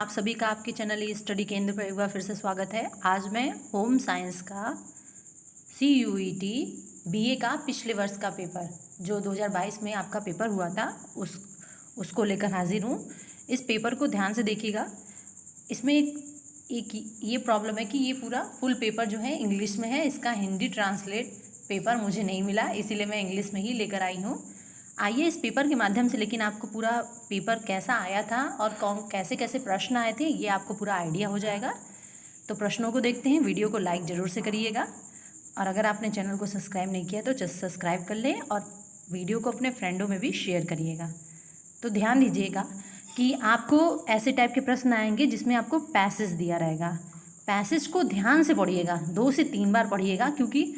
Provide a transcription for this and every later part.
आप सभी का आपके चैनल स्टडी केंद्र पर एक बार फिर से स्वागत है। आज मैं होम साइंस का CUET BA का पिछले वर्ष का पेपर जो 2022 में आपका पेपर हुआ था उसको लेकर हाजिर हूँ। इस पेपर को ध्यान से देखिएगा। इसमें एक ये प्रॉब्लम है कि ये पूरा फुल पेपर जो है इंग्लिश में है। इसका हिंदी ट्रांसलेट पेपर मुझे नहीं मिला, इसीलिए मैं इंग्लिश में ही लेकर आई हूँ। आइए इस पेपर के माध्यम से लेकिन आपको पूरा पेपर कैसा आया था और कैसे कैसे प्रश्न आए थे ये आपको पूरा आइडिया हो जाएगा। तो प्रश्नों को देखते हैं। वीडियो को लाइक ज़रूर से करिएगा और अगर आपने चैनल को सब्सक्राइब नहीं किया तो जस्ट सब्सक्राइब कर लें और वीडियो को अपने फ्रेंडों में भी शेयर करिएगा। तो ध्यान दीजिएगा कि आपको ऐसे टाइप के प्रश्न आएंगे जिसमें आपको पैसेज दिया रहेगा। पैसेज को ध्यान से पढ़िएगा, 2 से 3 बार पढ़िएगा, क्योंकि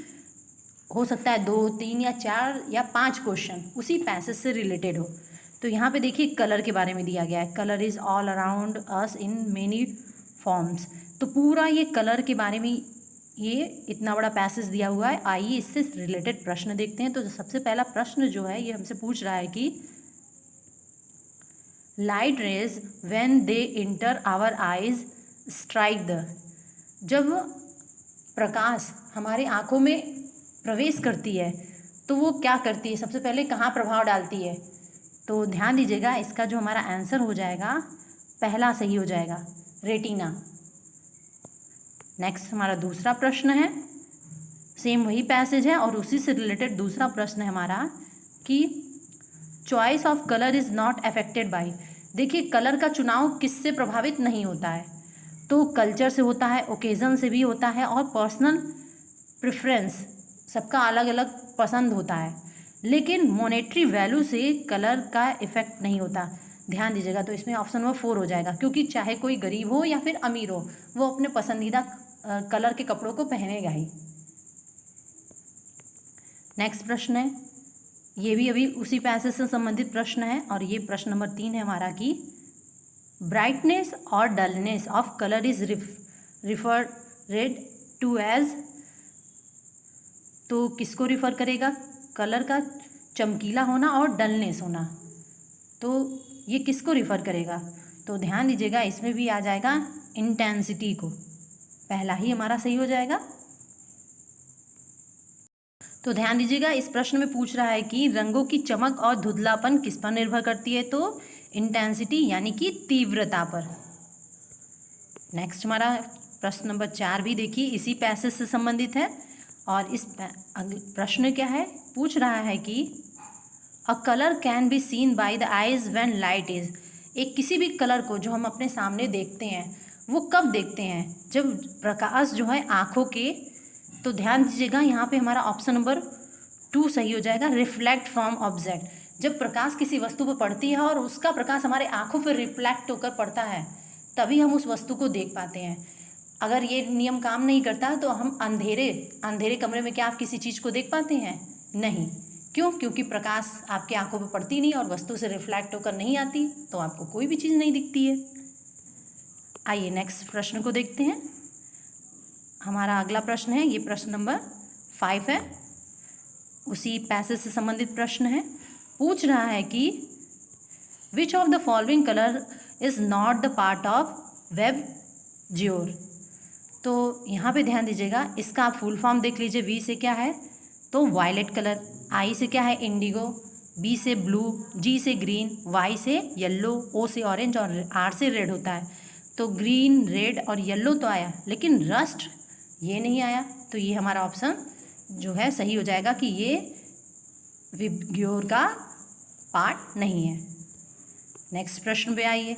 हो सकता है 2, 3 या 4 या 5 क्वेश्चन उसी पैसेज से रिलेटेड हो। तो यहाँ पे देखिए कलर के बारे में दिया गया है। Colour is all around us in many forms. तो पूरा ये कलर के बारे में ये इतना बड़ा पैसेज दिया हुआ है। आइए इससे रिलेटेड प्रश्न देखते हैं। तो सबसे पहला प्रश्न जो है ये हमसे पूछ रहा है कि light rays when they enter our eyes strike the. जब प्रकाश हमारे आँखों में प्रवेश करती है तो वो क्या करती है, सबसे पहले कहाँ प्रभाव डालती है। तो ध्यान दीजिएगा, इसका जो हमारा आंसर हो जाएगा पहला सही हो जाएगा, रेटिना। नेक्स्ट हमारा दूसरा प्रश्न है, सेम वही पैसेज है और उसी से रिलेटेड दूसरा प्रश्न है हमारा कि choice of colour is not affected by. देखिए कलर का चुनाव किससे प्रभावित नहीं होता है, तो कल्चर से होता है, ओकेज़न से भी होता है और पर्सनल प्रेफरेंस, सबका अलग अलग पसंद होता है, लेकिन मॉनेटरी वैल्यू से कलर का इफेक्ट नहीं होता। ध्यान दीजिएगा, तो इसमें ऑप्शन नंबर 4 हो जाएगा, क्योंकि चाहे कोई गरीब हो या फिर अमीर हो वो अपने पसंदीदा कलर के कपड़ों को पहनेगा ही। नेक्स्ट प्रश्न है, ये भी अभी उसी पैसेज से संबंधित प्रश्न है और ये प्रश्न नंबर 3 है हमारा कि ब्राइटनेस और dullness of colour is referred to as. तो किसको रिफ़र करेगा, कलर का चमकीला होना और डलनेस होना, तो ये किसको रिफ़र करेगा। तो ध्यान दीजिएगा, इसमें भी आ जाएगा इंटेंसिटी को, पहला ही हमारा सही हो जाएगा। तो ध्यान दीजिएगा, इस प्रश्न में पूछ रहा है कि रंगों की चमक और धुंधलापन किस पर निर्भर करती है, तो इंटेंसिटी यानी कि तीव्रता पर। नेक्स्ट हमारा प्रश्न नंबर 4 भी देखिए इसी पैसेज से संबंधित है और इस प्रश्न क्या है, पूछ रहा है कि a colour can be seen by the eyes when light is. एक किसी भी कलर को जो हम अपने सामने देखते हैं वो कब देखते हैं, जब प्रकाश जो है आँखों के। तो ध्यान दीजिएगा, यहाँ पे हमारा ऑप्शन नंबर 2 सही हो जाएगा, रिफ्लेक्ट फ्रॉम ऑब्जेक्ट। जब प्रकाश किसी वस्तु पर पड़ती है और उसका प्रकाश हमारे आँखों पर रिफ्लेक्ट होकर पड़ता है तभी हम उस वस्तु को देख पाते हैं। अगर ये नियम काम नहीं करता तो हम अंधेरे कमरे में क्या आप किसी चीज़ को देख पाते हैं? नहीं। क्यों? क्योंकि प्रकाश आपके आंखों पर पड़ती नहीं और वस्तु से रिफ्लेक्ट होकर नहीं आती, तो आपको कोई भी चीज़ नहीं दिखती है। आइए नेक्स्ट प्रश्न को देखते हैं। हमारा अगला प्रश्न है, ये प्रश्न नंबर 5 है, उसी पैसेज से संबंधित प्रश्न है। पूछ रहा है कि which of the following colour is not the part of web jure. तो यहाँ पे ध्यान दीजिएगा, इसका आप फुल फॉर्म देख लीजिए। वी से क्या है, तो वायलेट कलर। आई से क्या है, इंडिगो। बी से ब्लू। जी से ग्रीन। वाई से येलो। ओ से ऑरेंज और आर से रेड होता है। तो ग्रीन, रेड और येलो तो आया, लेकिन रस्ट ये नहीं आया। तो ये हमारा ऑप्शन जो है सही हो जाएगा कि ये विबग्योर का पार्ट नहीं है। नेक्स्ट प्रश्न पे आइए।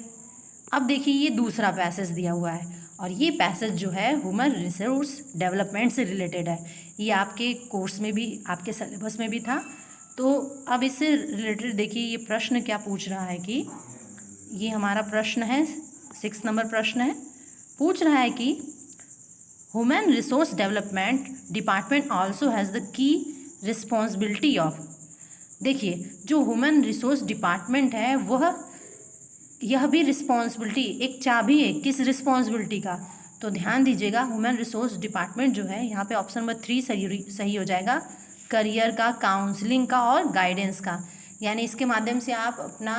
अब देखिए ये दूसरा पैसेज दिया हुआ है और ये पैसेज जो है ह्यूमन रिसोर्स डेवलपमेंट से रिलेटेड है। ये आपके कोर्स में भी, आपके सिलेबस में भी था। तो अब इससे रिलेटेड देखिए ये प्रश्न क्या पूछ रहा है कि ये हमारा प्रश्न है 6 नंबर प्रश्न है। पूछ रहा है कि human resource development department also has the key responsibility of. देखिए जो ह्यूमन रिसोर्स डिपार्टमेंट है वह यह भी रिस्पॉन्सिबिलिटी, एक चाबी है किस रिस्पॉन्सिबिलिटी का। तो ध्यान दीजिएगा, ह्यूमन रिसोर्स डिपार्टमेंट जो है यहाँ पे ऑप्शन नंबर 3 सही हो जाएगा, करियर का, काउंसलिंग का और गाइडेंस का। यानी इसके माध्यम से आप अपना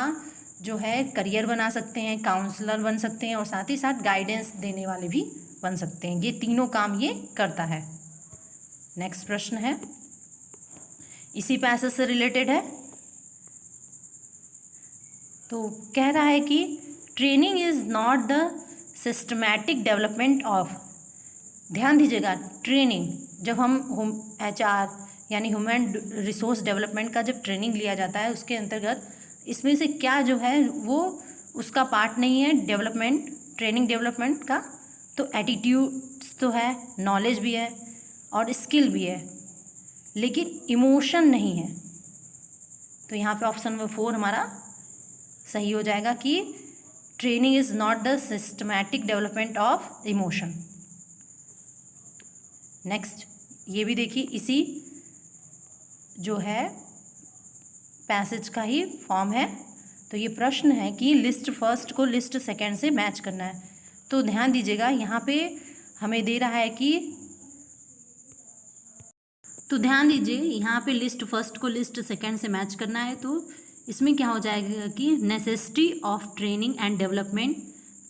जो है करियर बना सकते हैं, काउंसलर बन सकते हैं और साथ ही साथ गाइडेंस देने वाले भी बन सकते हैं। ये तीनों काम ये करता है। नेक्स्ट प्रश्न है, इसी पैसेज से रिलेटेड है। तो कह रहा है कि training is not the systematic development of, ध्यान दीजिएगा, ट्रेनिंग जब हम HR यानी ह्यूमन रिसोर्स डेवलपमेंट का जब ट्रेनिंग लिया जाता है उसके अंतर्गत इसमें से क्या जो है वो उसका पार्ट नहीं है डेवलपमेंट, ट्रेनिंग डेवलपमेंट का। तो एटीट्यूड्स तो है, नॉलेज भी है और स्किल भी है, लेकिन इमोशन नहीं है। तो यहाँ पे ऑप्शन नंबर 4 हमारा सही हो जाएगा कि training is not the systematic development of emotion. Next, ये भी देखिए इसी जो है पैसेज का ही फॉर्म है। तो ये प्रश्न है कि लिस्ट फर्स्ट को लिस्ट सेकंड से मैच करना है। तो ध्यान दीजिएगा, यहाँ पे हमें दे रहा है कि, तो ध्यान दीजिए यहाँ पे लिस्ट फर्स्ट को लिस्ट सेकंड से मैच करना है। तो इसमें क्या हो जाएगा कि necessity of training and development,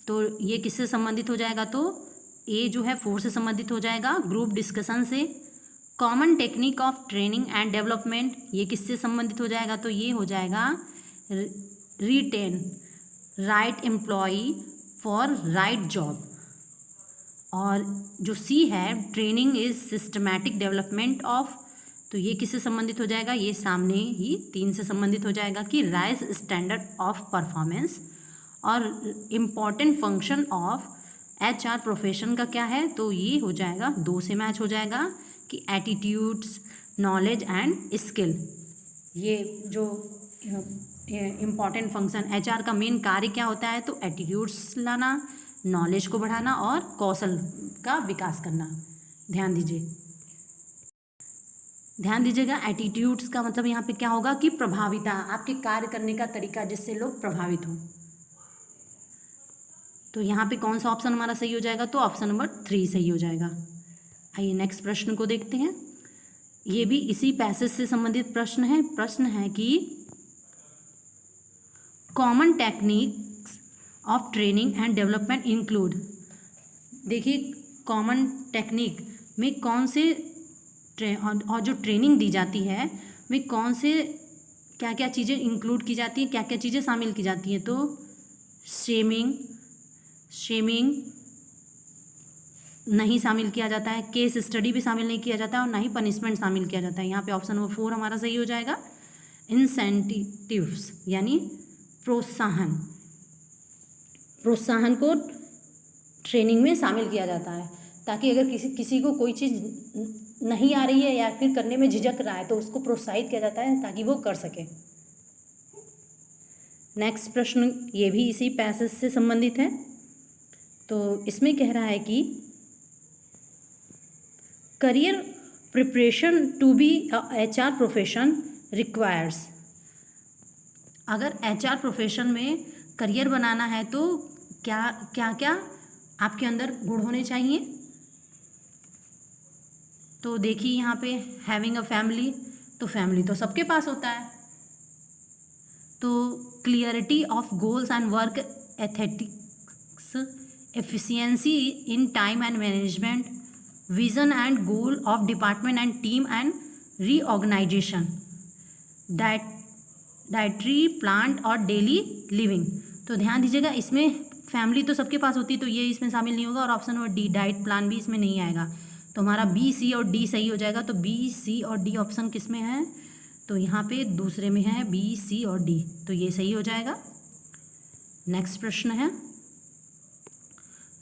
तो ये किससे संबंधित हो जाएगा, तो ए जो है 4 से संबंधित हो जाएगा, ग्रुप डिस्कशन से। Common technique of training and development, ये किससे संबंधित हो जाएगा, तो ये हो जाएगा retain right employee for right job. और जो सी है training is systematic development of, तो ये किससे संबंधित हो जाएगा, ये सामने ही 3 से संबंधित हो जाएगा कि राइज स्टैंडर्ड ऑफ परफॉर्मेंस। और important function of HR profession का क्या है, तो ये हो जाएगा 2 से मैच हो जाएगा कि एटीट्यूड्स, नॉलेज एंड स्किल। ये जो इम्पॉर्टेंट फंक्शन HR का मेन कार्य क्या होता है, तो एटीट्यूड्स लाना, नॉलेज को बढ़ाना और कौशल का विकास करना। ध्यान दीजिएगा, एटीट्यूड्स का मतलब यहाँ पे क्या होगा कि प्रभाविता, आपके कार्य करने का तरीका जिससे लोग प्रभावित हों। तो यहाँ पे कौन सा ऑप्शन हमारा सही हो जाएगा, तो ऑप्शन नंबर 3 सही हो जाएगा। आइए नेक्स्ट प्रश्न को देखते हैं। ये भी इसी पैसेज से संबंधित प्रश्न है। प्रश्न है कि common techniques of training and development include, देखिए कॉमन टेक्निक में कौन से और जो ट्रेनिंग दी जाती है में कौन से क्या क्या चीज़ें इंक्लूड की जाती हैं, क्या क्या चीज़ें शामिल की जाती हैं, तो शेमिंग नहीं शामिल किया जाता है, केस स्टडी भी शामिल नहीं किया जाता है और ना ही पनिशमेंट शामिल किया जाता है। यहाँ पे ऑप्शन नंबर 4 हमारा सही हो जाएगा। इंसेंटिव्स यानी प्रोत्साहन को ट्रेनिंग में शामिल किया जाता है, ताकि अगर किसी को कोई चीज़ नहीं आ रही है या फिर करने में झिझक रहा है तो उसको प्रोत्साहित किया जाता है ताकि वो कर सके। नेक्स्ट प्रश्न ये भी इसी पैसेज से संबंधित है। तो इसमें कह रहा है कि career preparation to be HR profession requires, अगर HR प्रोफेशन में करियर बनाना है तो क्या क्या आपके अंदर गुण होने चाहिए। तो देखिए यहाँ पे हैविंग अ फैमिली, तो फैमिली तो सबके पास होता है। तो clarity of goals and work ethics, efficiency in time and management, vision and goal of department and team and reorganisation, dietary plant और डेली लिविंग। तो ध्यान दीजिएगा, इसमें फैमिली तो सबके पास होती है तो ये इसमें शामिल नहीं होगा और option number D diet plan भी इसमें नहीं आएगा। तो हमारा B, C और D सही हो जाएगा। तो B, C और D ऑप्शन किस में है, तो यहाँ पे दूसरे में है B, C और D, तो ये सही हो जाएगा। नेक्स्ट प्रश्न है,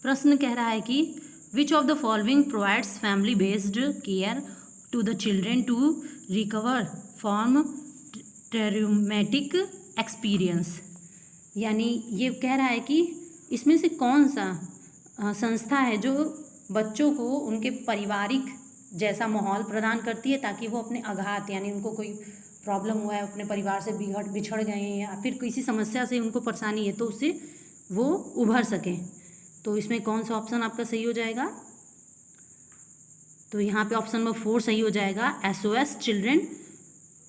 प्रश्न कह रहा है कि which of the following provides family based care to the children to recover from traumatic experience, यानी ये कह रहा है कि इसमें से कौन सा संस्था है जो बच्चों को उनके पारिवारिक जैसा माहौल प्रदान करती है ताकि वो अपने आघात यानी उनको कोई प्रॉब्लम हुआ है, अपने परिवार से बिछड़ गए हैं या फिर किसी समस्या से उनको परेशानी है तो उससे वो उभर सकें। तो इसमें कौन सा ऑप्शन आपका सही हो जाएगा, तो यहाँ पे ऑप्शन नंबर 4 सही हो जाएगा। SOS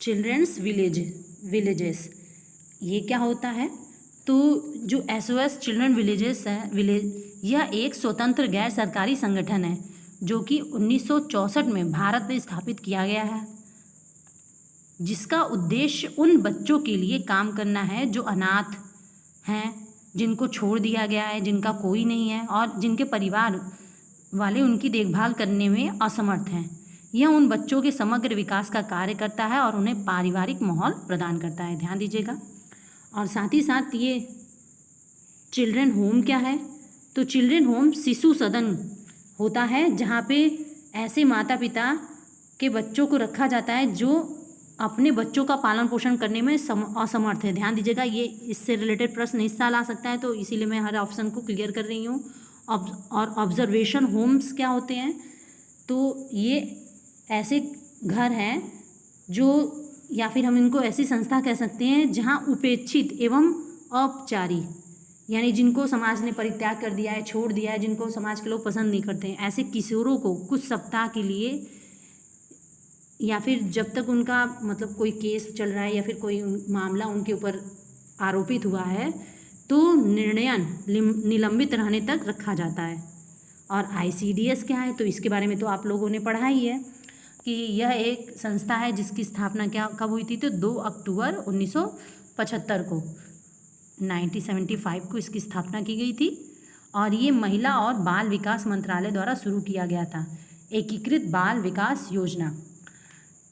children's villages. ये क्या होता है, तो जो SOS चिल्ड्रन विलेजेस है यह एक स्वतंत्र गैर सरकारी संगठन है जो कि 1964 में भारत में स्थापित किया गया है, जिसका उद्देश्य उन बच्चों के लिए काम करना है जो अनाथ हैं, जिनको छोड़ दिया गया है, जिनका कोई नहीं है और जिनके परिवार वाले उनकी देखभाल करने में असमर्थ हैं। यह उन बच्चों के समग्र विकास का कार्य करता है और उन्हें पारिवारिक माहौल प्रदान करता है, ध्यान दीजिएगा। और साथ ही साथ ये चिल्ड्रन होम क्या है, तो चिल्ड्रन होम शिशु सदन होता है जहाँ पे ऐसे माता पिता के बच्चों को रखा जाता है जो अपने बच्चों का पालन पोषण करने में असमर्थ है। ध्यान दीजिएगा, ये इससे रिलेटेड प्रश्न इस साल आ सकता है, तो इसीलिए मैं हर ऑप्शन को क्लियर कर रही हूँ। और ऑब्जर्वेशन होम्स क्या होते हैं, तो ये ऐसे घर हैं जो, या फिर हम इनको ऐसी संस्था कह सकते हैं जहाँ उपेक्षित एवं औपचारी, यानी जिनको समाज ने परित्याग कर दिया है, छोड़ दिया है, जिनको समाज के लोग पसंद नहीं करते हैं, ऐसे किशोरों को कुछ सप्ताह के लिए या फिर जब तक उनका मतलब कोई केस चल रहा है या फिर कोई मामला उनके ऊपर आरोपित हुआ है तो निर्णयन निलंबित रहने तक रखा जाता है। और ICDS क्या है, तो इसके बारे में तो आप लोगों ने पढ़ा ही है कि यह एक संस्था है जिसकी स्थापना कब हुई थी, तो 2 अक्टूबर 1975 को 1975 को इसकी स्थापना की गई थी। और ये महिला और बाल विकास मंत्रालय द्वारा शुरू किया गया था, एकीकृत बाल विकास योजना।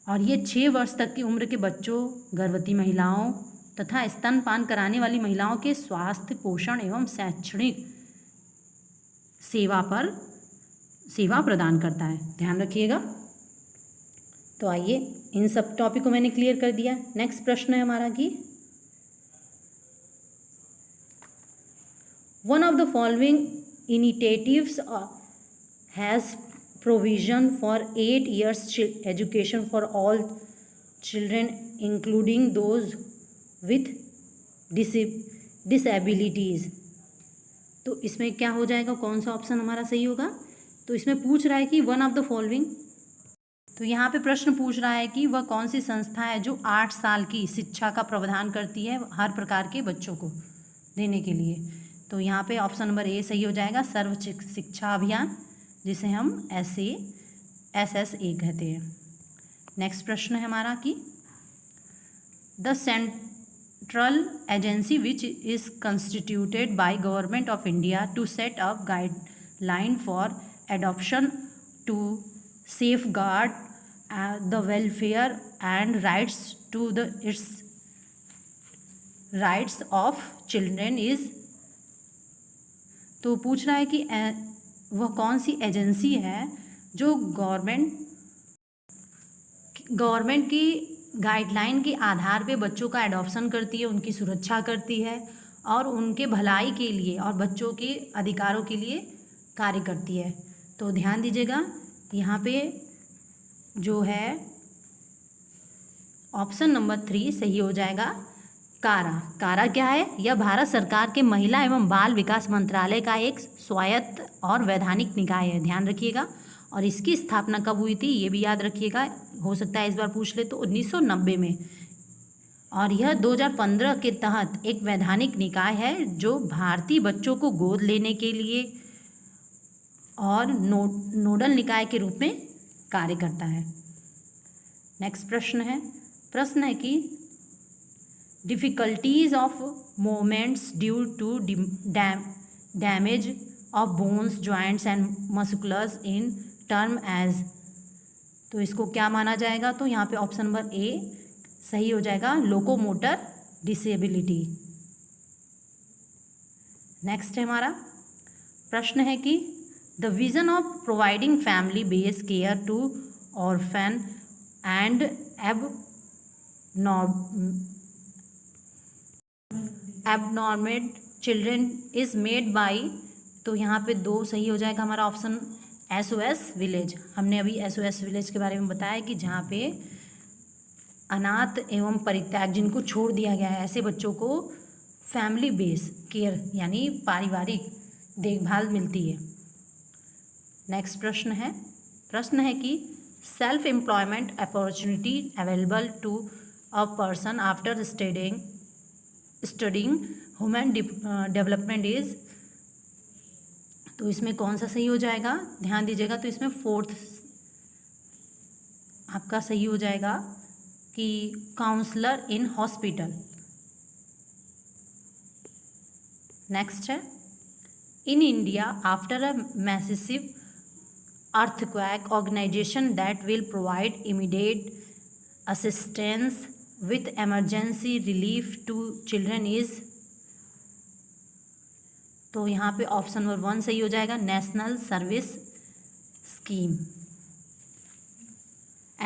और ये 6 वर्ष तक की उम्र के बच्चों, गर्भवती महिलाओं तथा स्तनपान कराने वाली महिलाओं के स्वास्थ्य, पोषण एवं शैक्षणिक सेवा प्रदान करता है, ध्यान रखिएगा। तो आइए, इन सब टॉपिक को मैंने क्लियर कर दिया। नेक्स्ट प्रश्न है हमारा कि one of the following initiatives has provision for 8 years education for all children including those with disabilities। तो इसमें क्या हो जाएगा, कौन सा ऑप्शन हमारा सही होगा, तो इसमें पूछ रहा है कि वन ऑफ द फॉलोइंग, तो यहाँ पे प्रश्न पूछ रहा है कि वह कौन सी संस्था है जो 8 साल की शिक्षा का प्रावधान करती है हर प्रकार के बच्चों को देने के लिए। तो यहाँ पे ऑप्शन नंबर ए सही हो जाएगा, सर्व शिक्षा अभियान, जिसे हम SSA कहते हैं। नेक्स्ट प्रश्न है हमारा कि the central agency which is constituted by government of India to set up guideline for adoption to safeguard the welfare and rights to the its rights of children is, तो पूछ रहा है कि वह कौन सी एजेंसी है जो government की गाइडलाइन के आधार पे बच्चों का एडॉप्शन करती है, उनकी सुरक्षा करती है और उनके भलाई के लिए और बच्चों के अधिकारों के लिए कार्य करती है। तो ध्यान दीजिएगा, यहाँ पे जो है ऑप्शन नंबर 3 सही हो जाएगा, कारा क्या है, यह भारत सरकार के महिला एवं बाल विकास मंत्रालय का एक स्वायत्त और वैधानिक निकाय है, ध्यान रखिएगा। और इसकी स्थापना कब हुई थी ये भी याद रखिएगा, हो सकता है इस बार पूछ ले, तो 1990 में। और यह 2015 के तहत एक वैधानिक निकाय है जो भारतीय बच्चों को गोद लेने के लिए और नोडल निकाय के रूप में कार्य करता है। नेक्स्ट प्रश्न है कि difficulties of movements due to damage of bones, joints and musculars in term age, तो इसको क्या माना जाएगा, तो यहाँ पे ऑप्शन नंबर ए सही हो जाएगा, लोकोमोटर डिसेबिलिटी। नेक्स्ट है हमारा प्रश्न है कि the vision of providing family based care to orphan and abnormal children is made by, तो यहाँ पे 2 सही हो जाएगा हमारा ऑप्शन SOS विलेज। हमने अभी SOS विलेज के बारे में बताया कि जहाँ पे अनाथ एवं परित्याग, जिनको छोड़ दिया गया है, ऐसे बच्चों को फैमिली बेस केयर यानी पारिवारिक देखभाल मिलती है। नेक्स्ट प्रश्न है कि self employment opportunity available to a person after studying human development is, तो इसमें कौन सा सही हो जाएगा, ध्यान दीजिएगा। तो इसमें फोर्थ आपका सही हो जाएगा कि काउंसलर इन हॉस्पिटल। नेक्स्ट है, in India after a massive earthquake, organization that will provide immediate assistance with emergency relief to children is, तो यहाँ पे ऑप्शन नंबर 1 सही हो जाएगा, नेशनल सर्विस स्कीम,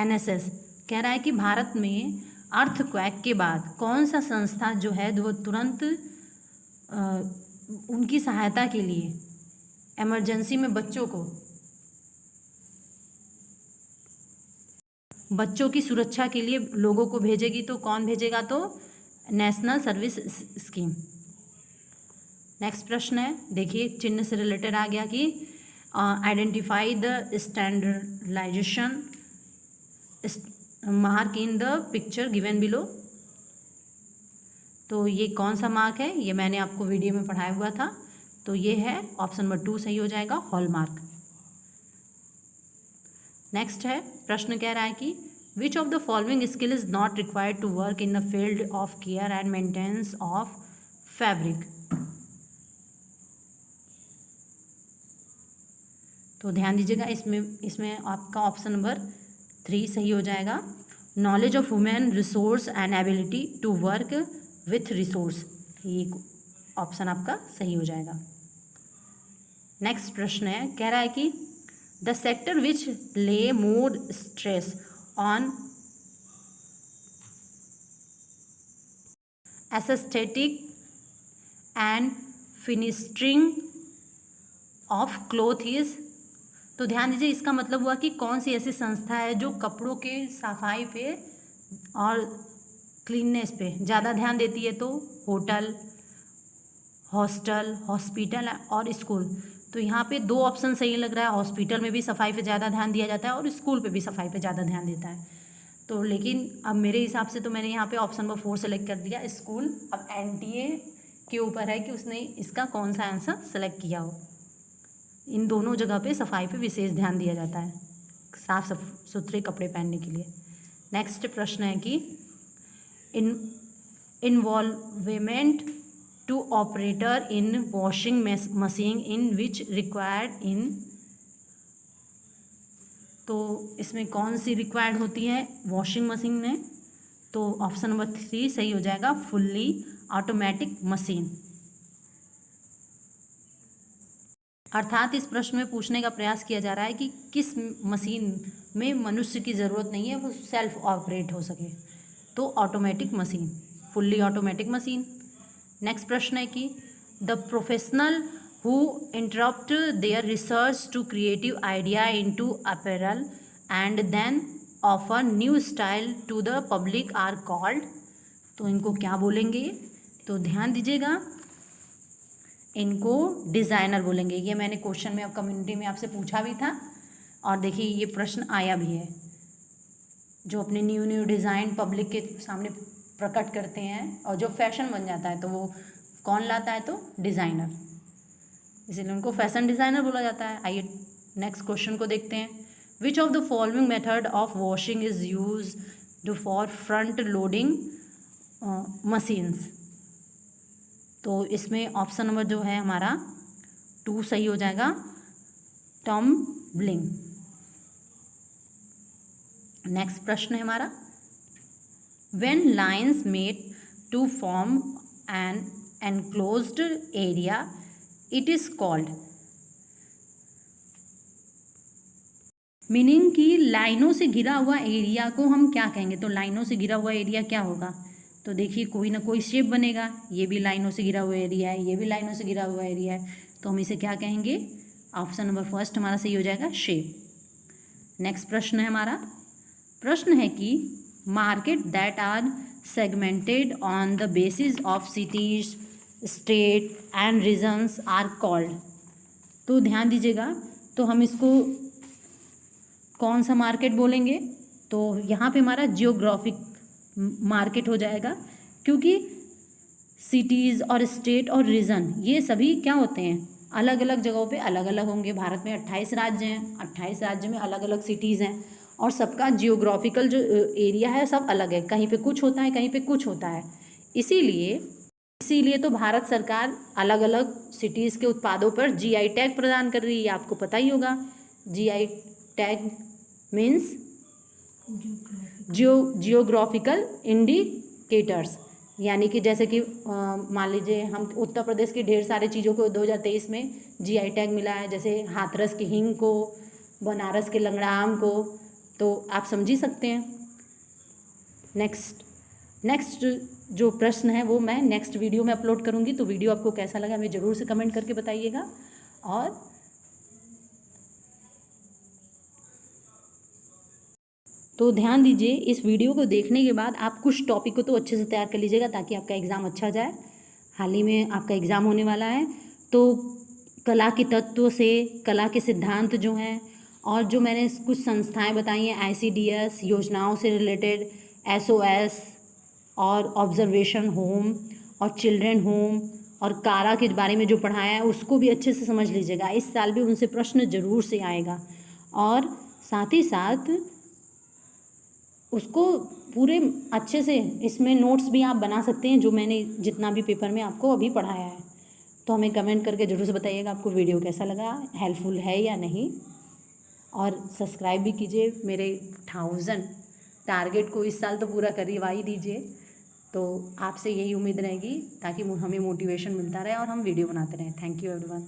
NSS। कह रहा है कि भारत में अर्थक्वेक के बाद कौन सा संस्था जो है वो तुरंत उनकी सहायता के लिए इमरजेंसी में बच्चों की सुरक्षा के लिए लोगों को भेजेगी, तो कौन भेजेगा, तो नेशनल सर्विस स्कीम। नेक्स्ट प्रश्न है, देखिए चिन्ह से रिलेटेड आ गया कि identify the standardisation mark in the picture given below. तो ये कौन सा मार्क है, ये मैंने आपको वीडियो में पढ़ाया हुआ था, तो ये है ऑप्शन नंबर 2 सही हो जाएगा, हॉलमार्क। नेक्स्ट है, प्रश्न कह रहा है कि which of the following skill is not required to work in the field of care and maintenance of fabric. तो ध्यान दीजिएगा, इसमें आपका ऑप्शन नंबर 3 सही हो जाएगा, knowledge of human resource and ability to work with resource, ये option आपका सही हो जाएगा। नेक्स्ट प्रश्न है, कह रहा है कि द सेक्टर विच ले more stress on aesthetic and finishing of cloth is. तो ध्यान दीजिए, इसका मतलब हुआ कि कौन सी ऐसी संस्था है जो कपड़ों के सफाई पे और क्लीननेस पे ज़्यादा ध्यान देती है, तो होटल, हॉस्टल, हॉस्पिटल और स्कूल। तो यहाँ पे 2 ऑप्शन सही लग रहा है, हॉस्पिटल में भी सफाई पे ज़्यादा ध्यान दिया जाता है और स्कूल पे भी सफाई पे ज़्यादा ध्यान देता है। तो लेकिन अब मेरे हिसाब से तो मैंने यहाँ पे ऑप्शन नंबर 4 सेलेक्ट कर दिया, स्कूल। अब NTA के ऊपर है कि उसने इसका कौन सा आंसर सेलेक्ट किया हो। इन दोनों जगह पे सफाई पे विशेष ध्यान दिया जाता है, साफ सुथरे कपड़े पहनने के लिए। नेक्स्ट प्रश्न है कि involvement to operator in washing machine in which required in. तो इसमें कौन सी रिक्वायर्ड होती है वॉशिंग मशीन में, तो ऑप्शन नंबर 3 सही हो जाएगा, फुल्ली ऑटोमेटिक मशीन। अर्थात इस प्रश्न में पूछने का प्रयास किया जा रहा है कि किस मशीन में मनुष्य की ज़रूरत नहीं है, वो सेल्फ ऑपरेट हो सके, तो automatic machine, fully automatic machine. Next प्रश्न है कि the professional who interpret their research to creative idea into apparel and then offer new style to the public are called. तो इनको क्या बोलेंगे, तो ध्यान दीजिएगा, इनको डिज़ाइनर बोलेंगे। ये मैंने क्वेश्चन में कम्युनिटी में आपसे पूछा भी था, और देखिए ये प्रश्न आया भी है, जो अपने न्यू डिज़ाइन पब्लिक के सामने प्रकट करते हैं और जो फैशन बन जाता है, तो वो कौन लाता है, तो डिज़ाइनर, इसीलिए उनको फैशन डिज़ाइनर बोला जाता है। आइए नेक्स्ट क्वेश्चन को देखते हैं, विच of the following method of washing is used for front loading machines. तो इसमें ऑप्शन नंबर जो है हमारा 2 सही हो जाएगा, टम्बलिंग। नेक्स्ट प्रश्न है हमारा, when lines made to form an enclosed area it is called. Meaning कि लाइनों से घिरा हुआ एरिया को हम क्या कहेंगे, तो लाइनों से घिरा हुआ एरिया क्या होगा, तो देखिए कोई ना कोई शेप बनेगा, ये भी लाइनों से घिरा हुआ एरिया है, ये भी लाइनों से घिरा हुआ एरिया है, तो हम इसे क्या कहेंगे, ऑप्शन नंबर 1 हमारा सही हो जाएगा, शेप। नेक्स्ट प्रश्न है हमारा, प्रश्न है कि market that are segmented on the basis of cities state and regions are called. तो ध्यान दीजिएगा, तो हम इसको कौन सा मार्केट बोलेंगे, तो यहाँ पे हमारा जियोग्राफिक मार्केट हो जाएगा, क्योंकि सिटीज़ और स्टेट और रीजन, ये सभी क्या होते हैं, अलग अलग जगहों पे अलग अलग होंगे। भारत में 28 राज्य हैं, 28 राज्य में अलग अलग सिटीज़ हैं, और सबका जियोग्राफिकल जो एरिया है सब अलग है, कहीं पे कुछ होता है, कहीं पे कुछ होता है। इसीलिए तो भारत सरकार अलग अलग सिटीज़ के उत्पादों पर जीआई टैग प्रदान कर रही है, आपको पता ही होगा। GI tag means geographical indicators, यानी कि जैसे कि मान लीजिए हम उत्तर प्रदेश की ढेर सारे चीज़ों को 2023 में जीआई टैग मिला है, जैसे हाथरस की हींग को, बनारस के लंगड़ा आम को, तो आप समझ ही सकते हैं। नेक्स्ट जो प्रश्न है वो मैं नेक्स्ट वीडियो में अपलोड करूँगी, तो वीडियो आपको कैसा लगा हमें ज़रूर से कमेंट करके बताइएगा। और तो ध्यान दीजिए, इस वीडियो को देखने के बाद आप कुछ टॉपिक को तो अच्छे से तैयार कर लीजिएगा ताकि आपका एग्ज़ाम अच्छा जाए। हाल ही में आपका एग्ज़ाम होने वाला है, तो कला के तत्व से कला के सिद्धांत जो हैं, और जो मैंने कुछ संस्थाएं बताई हैं आईसीडीएस योजनाओं से रिलेटेड, एसओएस और ऑब्जर्वेशन होम और चिल्ड्रेन होम और कारा के बारे में जो पढ़ाया है उसको भी अच्छे से समझ लीजिएगा। इस साल भी उनसे प्रश्न ज़रूर से आएगा, और साथ ही साथ उसको पूरे अच्छे से इसमें नोट्स भी आप बना सकते हैं, जो मैंने जितना भी पेपर में आपको अभी पढ़ाया है। तो हमें कमेंट करके ज़रूर से बताइएगा आपको वीडियो कैसा लगा, हेल्पफुल है या नहीं। और सब्सक्राइब भी कीजिए, मेरे 1000 टारगेट को इस साल तो पूरा करवा ही दीजिए। तो आपसे यही उम्मीद रहेगी ताकि हमें मोटिवेशन मिलता रहे और हम वीडियो बनाते रहें। Thank you everyone.